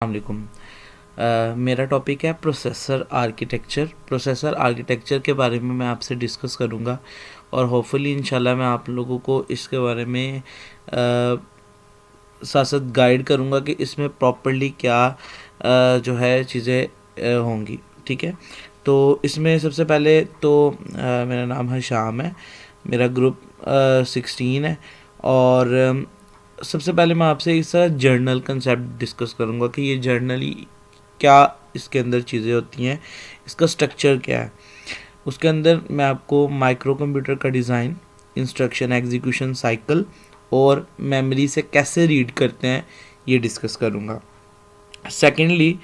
वालेकुम। मेरा टॉपिक है प्रोसेसर आर्किटेक्चर। प्रोसेसर आर्किटेक्चर के बारे में मैं आपसे डिस्कस करूँगा और होपफुली इंशाल्लाह मैं आप लोगों को इसके बारे में साथ साथ गाइड करूँगा कि इसमें प्रॉपर्ली क्या जो है चीज़ें होंगी। ठीक है, तो इसमें सबसे पहले तो मेरा नाम है शाम है, मेरा ग्रुप 16 है और सबसे पहले मैं आपसे इस जर्नल कंसेप्ट डिस्कस करूँगा कि ये जर्नली क्या इसके अंदर चीज़ें होती हैं, इसका स्ट्रक्चर क्या है। उसके अंदर मैं आपको माइक्रो कंप्यूटर का डिज़ाइन, इंस्ट्रक्शन एग्जीक्यूशन साइकिल और मेमोरी से कैसे रीड करते हैं ये डिस्कस करूँगा। सेकेंडली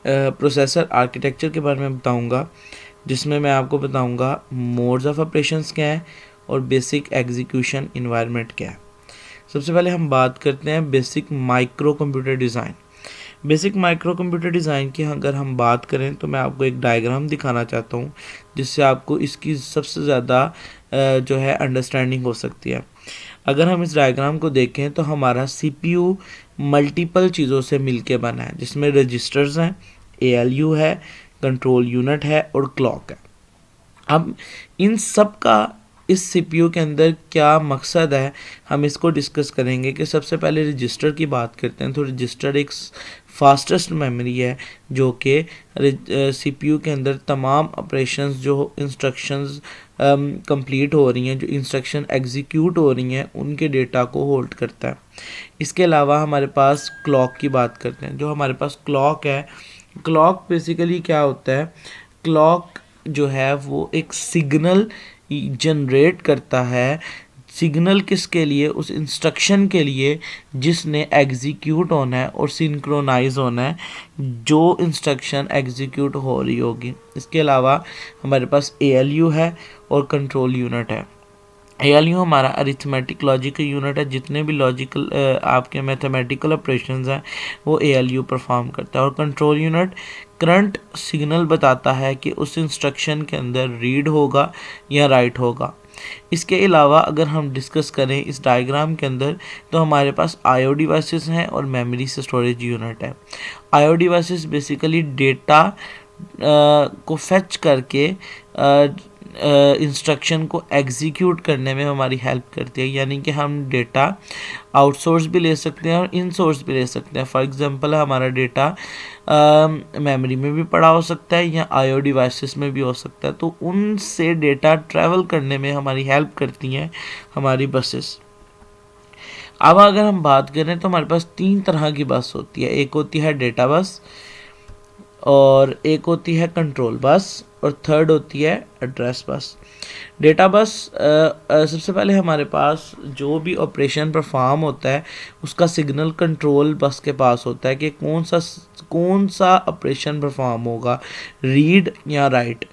प्रोसेसर आर्किटेक्चर के बारे में बताऊँगा, जिसमें मैं आपको बताऊँगा मोड्स ऑफ ऑपरेशंस क्या है और बेसिक एग्जीक्यूशन इन्वायरमेंट क्या है। सबसे पहले हम बात करते हैं basic micro computer design. Basic micro computer design की अगर हम बात करें तो मैं आपको एक डायग्राम दिखाना चाहता हूँ जिससे आपको इसकी सबसे ज़्यादा जो है अंडरस्टैंडिंग हो सकती है। अगर हम इस डायग्राम को देखें तो हमारा सीपीयू मल्टीपल चीज़ों से मिलके बना है, जिसमें रजिस्टर्स हैं, एएलयू है, कंट्रोल यूनिट है और क्लॉक है। अब इन सब का इस सीपीयू के अंदर क्या मकसद है, हम इसको डिस्कस करेंगे। कि सबसे पहले रजिस्टर की बात करते हैं तो रजिस्टर एक फास्टेस्ट मेमोरी है जो कि सीपीयू के अंदर तमाम ऑपरेशंस, जो इंस्ट्रक्शंस कंप्लीट हो रही हैं, जो इंस्ट्रक्शन एग्जीक्यूट हो रही हैं, उनके डेटा को होल्ड करता है। इसके अलावा हमारे पास क्लॉक की बात करते हैं। जो हमारे पास क्लॉक है, क्लॉक बेसिकली क्या होता है, क्लॉक जो है वो एक सिग्नल जनरेट करता है। सिग्नल किसके लिए? उस इंस्ट्रक्शन के लिए जिसने एग्जीक्यूट होना है और सिंक्रोनाइज होना है जो इंस्ट्रक्शन एग्जीक्यूट हो रही होगी। इसके अलावा हमारे पास एएलयू है और कंट्रोल यूनिट है। एएलयू हमारा अरिथमेटिक लॉजिकल यूनिट है। जितने भी लॉजिकल आपके मैथमेटिकल ऑपरेशंस हैं वो एएलयू परफॉर्म करता है। और कंट्रोल यूनिट करंट सिग्नल बताता है कि उस इंस्ट्रक्शन के अंदर रीड होगा या राइट होगा। इसके अलावा अगर हम डिस्कस करें इस डायग्राम के अंदर तो हमारे पास आईओ डिवाइसेस हैं और मेमोरी से स्टोरेज यूनिट है। आईओ डिवाइसेस बेसिकली डेटा को फेच करके इंस्ट्रक्शन को एग्जीक्यूट करने में हमारी हेल्प करती है। यानी कि हम डेटा आउटसोर्स भी ले सकते हैं और इनसोर्स भी ले सकते हैं। फॉर एग्जांपल हमारा डेटा मेमोरी में भी पड़ा हो सकता है या आईओ डिवाइसेस में भी हो सकता है, तो उनसे डेटा ट्रैवल करने में हमारी हेल्प करती हैं हमारी बसेस। अब अगर हम बात करें तो हमारे पास 3 तरह की बस होती है। एक होती है डेटा बस और एक होती है कंट्रोल बस और थर्ड होती है एड्रेस बस। डेटा बस सबसे पहले हमारे पास जो भी ऑपरेशन परफॉर्म होता है उसका सिग्नल कंट्रोल बस के पास होता है कि कौन सा ऑपरेशन परफॉर्म होगा, रीड या राइट।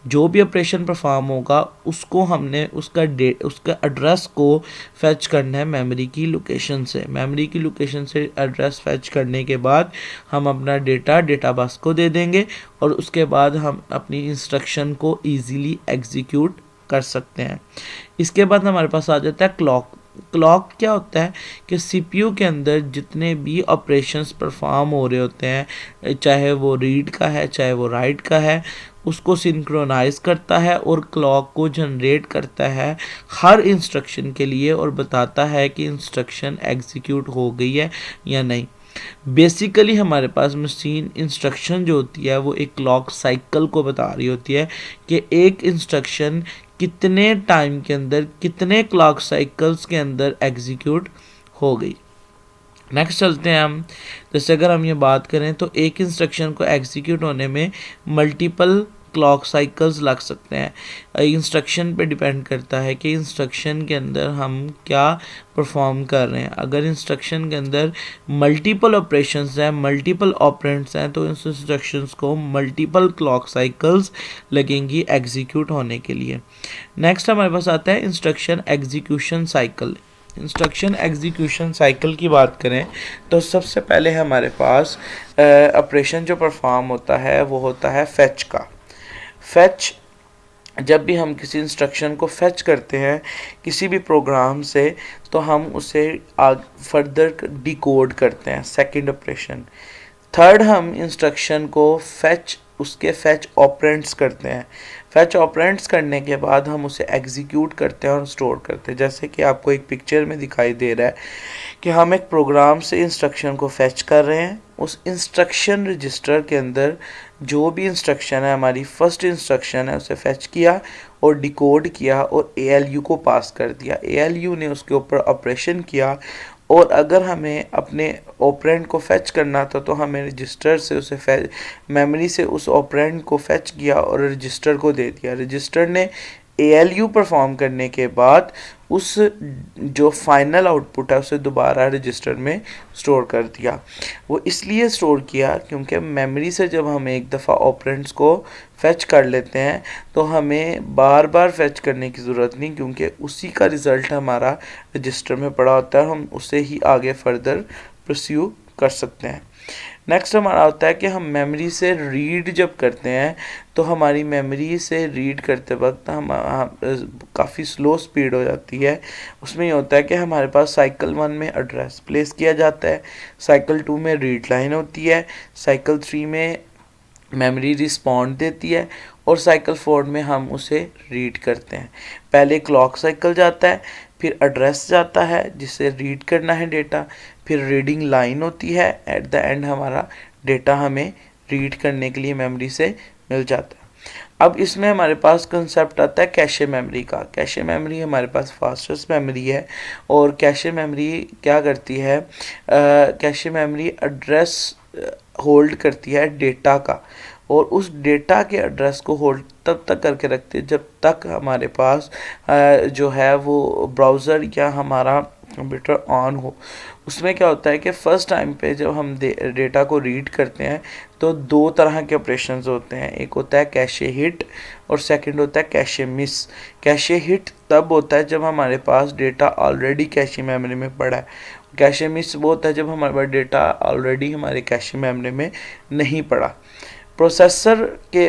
जो भी ऑपरेशन परफॉर्म होगा उसको हमने उसका एड्रेस को फेच करना है मेमोरी की लोकेशन से। मेमोरी की लोकेशन से एड्रेस फेच करने के बाद हम अपना डेटा बस को दे देंगे और उसके बाद हम अपनी इंस्ट्रक्शन को ईजीली एग्जीक्यूट कर सकते हैं। इसके बाद हमारे पास आ जाता है क्लॉक। क्लॉक क्या होता है कि सीपीयू के अंदर जितने भी ऑपरेशंस परफॉर्म हो रहे होते हैं, चाहे वो रीड का है चाहे वो राइट का है, उसको सिंक्रोनाइज करता है और क्लॉक को जनरेट करता है हर इंस्ट्रक्शन के लिए और बताता है कि इंस्ट्रक्शन एग्जीक्यूट हो गई है या नहीं। बेसिकली हमारे पास मशीन इंस्ट्रक्शन जो होती है वो एक क्लॉक साइकिल को बता रही होती है कि एक इंस्ट्रक्शन कितने टाइम के अंदर, कितने क्लॉक साइकिल्स के अंदर एग्जीक्यूट हो गई। नेक्स्ट चलते हैं हम। जैसे अगर हम ये बात करें तो एक इंस्ट्रक्शन को एग्जीक्यूट होने में मल्टीपल क्लॉक साइकिल्स लग सकते हैं। इंस्ट्रक्शन पे डिपेंड करता है कि इंस्ट्रक्शन के अंदर हम क्या परफॉर्म कर रहे हैं। अगर इंस्ट्रक्शन के अंदर मल्टीपल ऑपरेशंस हैं, मल्टीपल ऑपरेंड्स हैं, तो इस इंस्ट्रक्शंस को मल्टीपल क्लॉक साइकिल्स लगेंगी एग्जीक्यूट होने के लिए। नेक्स्ट हमारे पास आता है instruction execution cycle. Instruction execution cycle की बात करें तो सबसे पहले हमारे पास ऑपरेशन जो परफॉर्म होता है वो होता है फेच का। फेच, जब भी हम किसी इंस्ट्रक्शन को फेच करते हैं किसी भी प्रोग्राम से तो हम उसे फर्दर डिकोड करते हैं। सेकंड ऑपरेशन थर्ड, हम इंस्ट्रक्शन को उसके फैच ऑपरेंड्स करते हैं। फैच ऑपरेंड्स करने के बाद हम उसे एग्जीक्यूट करते हैं और स्टोर करते हैं। जैसे कि आपको एक पिक्चर में दिखाई दे रहा है कि हम एक प्रोग्राम से इंस्ट्रक्शन को फैच कर रहे हैं। उस इंस्ट्रक्शन रजिस्टर के अंदर जो भी इंस्ट्रक्शन है, हमारी फर्स्ट इंस्ट्रक्शन है, उसे फैच किया और डिकोड किया और ALU को पास कर दिया। ALU ने उसके ऊपर ऑपरेशन किया और अगर हमें अपने ऑपरेंड को फैच करना था तो हमें रजिस्टर से उसे मेमोरी से उस ऑपरेंड को फैच किया और रजिस्टर को दे दिया। रजिस्टर ने ALU परफॉर्म करने के बाद उस जो फाइनल आउटपुट है उसे दोबारा रजिस्टर में स्टोर कर दिया। वो इसलिए स्टोर किया क्योंकि मेमोरी से जब हम एक दफ़ा ऑपरेंड्स को फैच कर लेते हैं तो हमें बार बार फैच करने की ज़रूरत नहीं, क्योंकि उसी का रिज़ल्ट हमारा रजिस्टर में पड़ा होता है, हम उसे ही आगे फर्दर परस्यू कर सकते हैं। नेक्स्ट हमारा होता है कि हम मेमोरी से रीड जब करते हैं तो हमारी मेमोरी से रीड करते वक्त हम काफ़ी स्लो स्पीड हो जाती है। उसमें ये होता है कि हमारे पास साइकिल 1 में एड्रेस प्लेस किया जाता है, साइकिल 2 में रीड लाइन होती है, साइकिल 3 में मेमोरी रिस्पॉन्ड देती है और साइकिल 4 में हम उसे रीड करते हैं। पहले क्लॉक साइकिल जाता है, फिर एड्रेस जाता है जिसे रीड करना है डेटा, फिर रीडिंग लाइन होती है, एट द एंड हमारा डेटा हमें रीड करने के लिए मेमोरी से मिल जाता है। अब इसमें हमारे पास कंसेप्ट आता है कैशे मेमोरी का। कैशे मेमोरी हमारे पास फास्टेस्ट मेमोरी है और कैशे मेमोरी क्या करती है, कैशे मेमोरी एड्रेस होल्ड करती है डेटा का और उस डेटा के एड्रेस को होल्ड तब तक करके रखते हैं जब तक हमारे पास जो है वो ब्राउज़र या हमारा कंप्यूटर ऑन हो। उसमें क्या होता है कि फ़र्स्ट टाइम पे जब हम डेटा को रीड करते हैं तो दो तरह के ऑपरेशंस होते हैं, एक होता है कैशे हिट और सेकंड होता है कैशे मिस। कैशे हिट तब होता है जब हमारे पास डेटा ऑलरेडी कैशे मेमोरी में पड़ा है, कैशे मिस वो होता है जब हमारे पास डेटा ऑलरेडी हमारे कैशे मेमोरी में नहीं पड़ा। प्रोसेसर के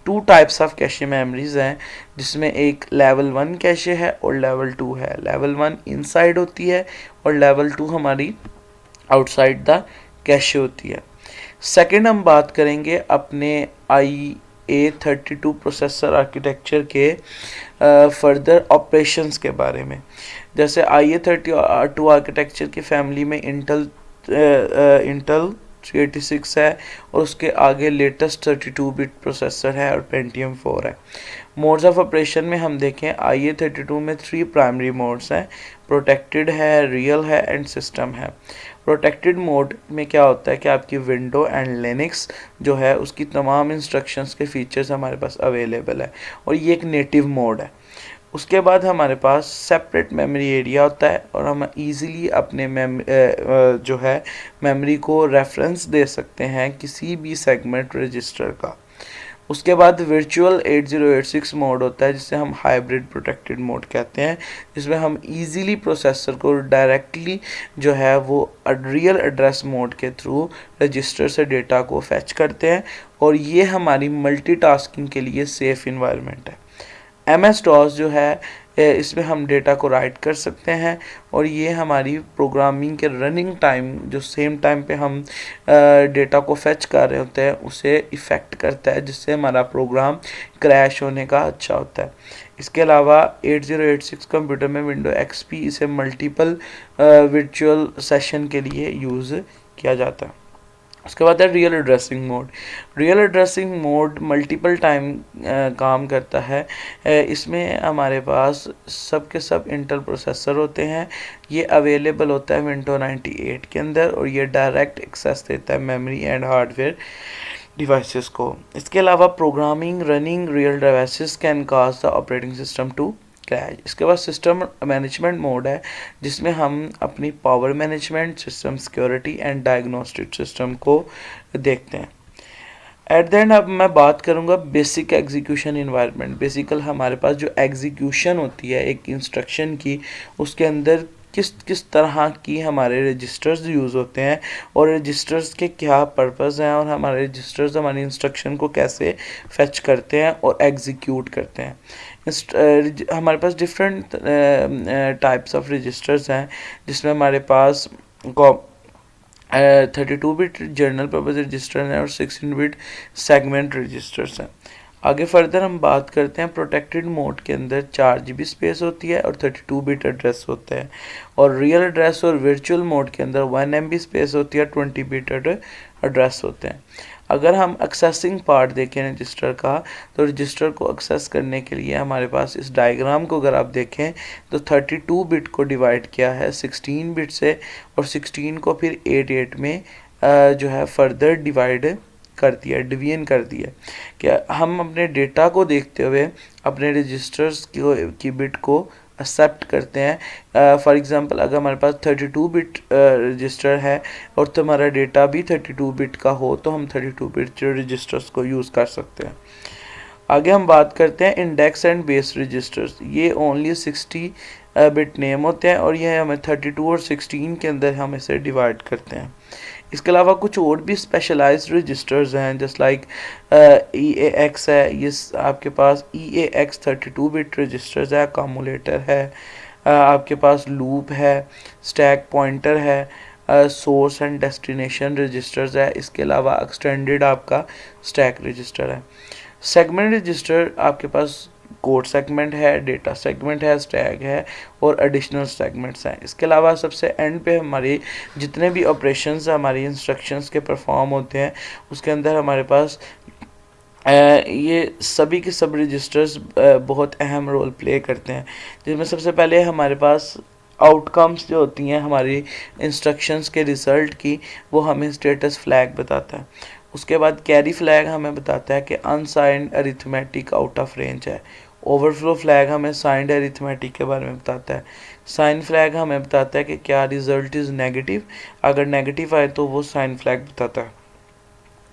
2 टाइप्स ऑफ कैशे मेमोरीज हैं, जिसमें एक लेवल 1 कैशे है और लेवल 2 है। लेवल 1 इनसाइड होती है और लेवल 2 हमारी आउटसाइड द कैशे होती है। सेकंड हम बात करेंगे अपने IA32 प्रोसेसर आर्किटेक्चर के फर्दर ऑपरेशंस के बारे में। जैसे IA32 आर्किटेक्चर की फैमिली में इंटेल 386 है और उसके आगे लेटेस्ट 32 बिट प्रोसेसर है और पेंटियम 4 है। मोड्स ऑफ ऑपरेशन में हम देखें IA32 में 3 प्राइमरी मोड्स हैं, प्रोटेक्टेड है, रियल है एंड सिस्टम है। प्रोटेक्टेड मोड में क्या होता है कि आपकी विंडो एंड लिनक्स जो है उसकी तमाम इंस्ट्रक्शंस के फीचर्स हमारे पास अवेलेबल है और ये एक नेटिव मोड है। उसके बाद हमारे पास सेपरेट मेमोरी एरिया होता है और हम इजीली अपने जो है मेमोरी को रेफरेंस दे सकते हैं किसी भी सेगमेंट रजिस्टर का। उसके बाद वर्चुअल 8086 मोड होता है जिसे हम हाइब्रिड प्रोटेक्टेड मोड कहते हैं, जिसमें हम इजीली प्रोसेसर को डायरेक्टली जो है वो रियल एड्रेस मोड के थ्रू रजिस्टर से डेटा को फैच करते हैं और ये हमारी मल्टीटास्किंग के लिए सेफ़ इन्वायरमेंट है। MS-DOS जो है इसमें हम डेटा को राइट कर सकते हैं और ये हमारी प्रोग्रामिंग के रनिंग टाइम जो सेम टाइम पे हम डेटा को फैच कर रहे होते हैं उसे इफ़ेक्ट करता है, जिससे हमारा प्रोग्राम क्रैश होने का अच्छा होता है। इसके अलावा 8086 कंप्यूटर में विंडो XP इसे मल्टीपल वर्चुअल सेशन के लिए यूज़ किया जाता है। उसके बाद है real addressing mode. Real addressing mode multiple time काम करता है। इसमें हमारे पास सब के सब इंटेल प्रोसेसर होते हैं। ये अवेलेबल होता है विंडो 98 के अंदर और ये डायरेक्ट एक्सेस देता है मेमोरी एंड हार्डवेयर डिवाइसेस को। इसके अलावा programming running real devices can cause the operating system to crash. इसके बाद सिस्टम मैनेजमेंट मोड है जिसमें हम अपनी power management, system security and diagnostic system को देखते हैं। एट द एंड अब मैं बात करूंगा बेसिक एग्जीक्यूशन इन्वायरमेंट। बेसिकल हमारे पास जो एग्जीक्यूशन होती है एक इंस्ट्रक्शन की, उसके अंदर किस तरह की हमारे रजिस्टर्स यूज़ होते हैं और रजिस्टर्स के क्या पर्पस हैं और हमारे रजिस्टर्स हमारी इंस्ट्रक्शन को कैसे फैच करते हैं और एग्जीक्यूट करते हैं। हमारे पास डिफरेंट टाइप्स ऑफ रजिस्टर्स हैं जिसमें हमारे पास 32 बिट जनरल पर्पज रजिस्टर हैं और 16 बिट सेगमेंट रजिस्टर्स हैं। आगे फर्दर हम बात करते हैं प्रोटेक्टेड मोड के अंदर 4 GB स्पेस होती है और 32 बिट एड्रेस होता है, और रियल एड्रेस और वर्चुअल मोड के अंदर 1 MB स्पेस होती है, 20 बिट एड्रेस होते हैं। अगर हम एक्सेसिंग पार्ट देखें रजिस्टर का, तो रजिस्टर को एक्सेस करने के लिए हमारे पास इस डायग्राम को अगर आप देखें तो 32 बिट को डिवाइड किया है 16 बिट से, और 16 को फिर 8 में जो है फर्दर डिवाइड कर दिया, डिवीजन कर दिया। क्या हम अपने डेटा को देखते हुए अपने रजिस्टर्स की बिट को एक्सेप्ट करते हैं। फॉर एग्जांपल अगर हमारे पास 32 बिट रजिस्टर है और तो हमारा डेटा भी 32 बिट का हो, तो हम 32 बिट रजिस्टर्स को यूज़ कर सकते हैं। आगे हम बात करते हैं इंडेक्स एंड बेस रजिस्टर्स। ये ओनली 60 बिट नेम होते हैं और ये हमें 32 और 16 के अंदर हम इसे डिवाइड करते हैं। इसके अलावा कुछ और भी स्पेशलाइज्ड रजिस्टर्स हैं, जस्ट लाइक EAX है, ये आपके पास EAX 32 बिट रजिस्टर्स है, कम्युलेटर है, आपके पास लूप है, स्टैक पॉइंटर है, सोर्स एंड डेस्टिनेशन रजिस्टर्स है। इसके अलावा एक्सटेंडेड आपका स्टैक रजिस्टर है। सेगमेंट रजिस्टर आपके पास कोड सेगमेंट है, डेटा सेगमेंट है, स्टैक है और एडिशनल सेगमेंट्स हैं। इसके अलावा सबसे एंड पे हमारे जितने भी ऑपरेशंस हमारी इंस्ट्रक्शंस के परफॉर्म होते हैं, उसके अंदर हमारे पास ये सभी के सब रजिस्टर्स बहुत अहम रोल प्ले करते हैं, जिसमें सबसे पहले हमारे पास आउटकम्स जो होती हैं हमारी इंस्ट्रक्शंस के रिज़ल्ट की, वो हमें स्टेटस फ्लैग बताता है। उसके बाद कैरी फ्लैग हमें बताता है कि unsigned arithmetic out of range है। ओवरफ्लो फ्लैग हमें साइंड अरिथमेटिक के बारे में बताता है। साइन फ्लैग हमें बताता है कि क्या रिज़ल्ट इज़ नेगेटिव, अगर नेगेटिव आए तो वो साइन फ्लैग बताता है।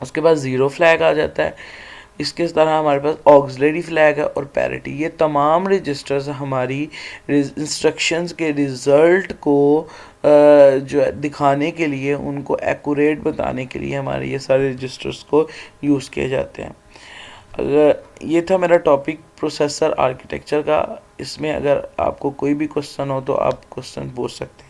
उसके बाद ज़ीरो फ्लैग आ जाता है। इसके तरह हमारे पास ऑक्सिलरी फ्लैग है और पैरिटी। ये तमाम रजिस्टर्स हमारी इंस्ट्रक्शंस के रिज़ल्ट को जो है दिखाने के लिए, उनको एक्यूरेट बताने के लिए हमारे ये सारे रजिस्टर्स को यूज़ किए जाते हैं। अगर ये था मेरा टॉपिक प्रोसेसर आर्किटेक्चर का। इसमें अगर आपको कोई भी क्वेश्चन हो तो आप क्वेश्चन पूछ सकते हैं।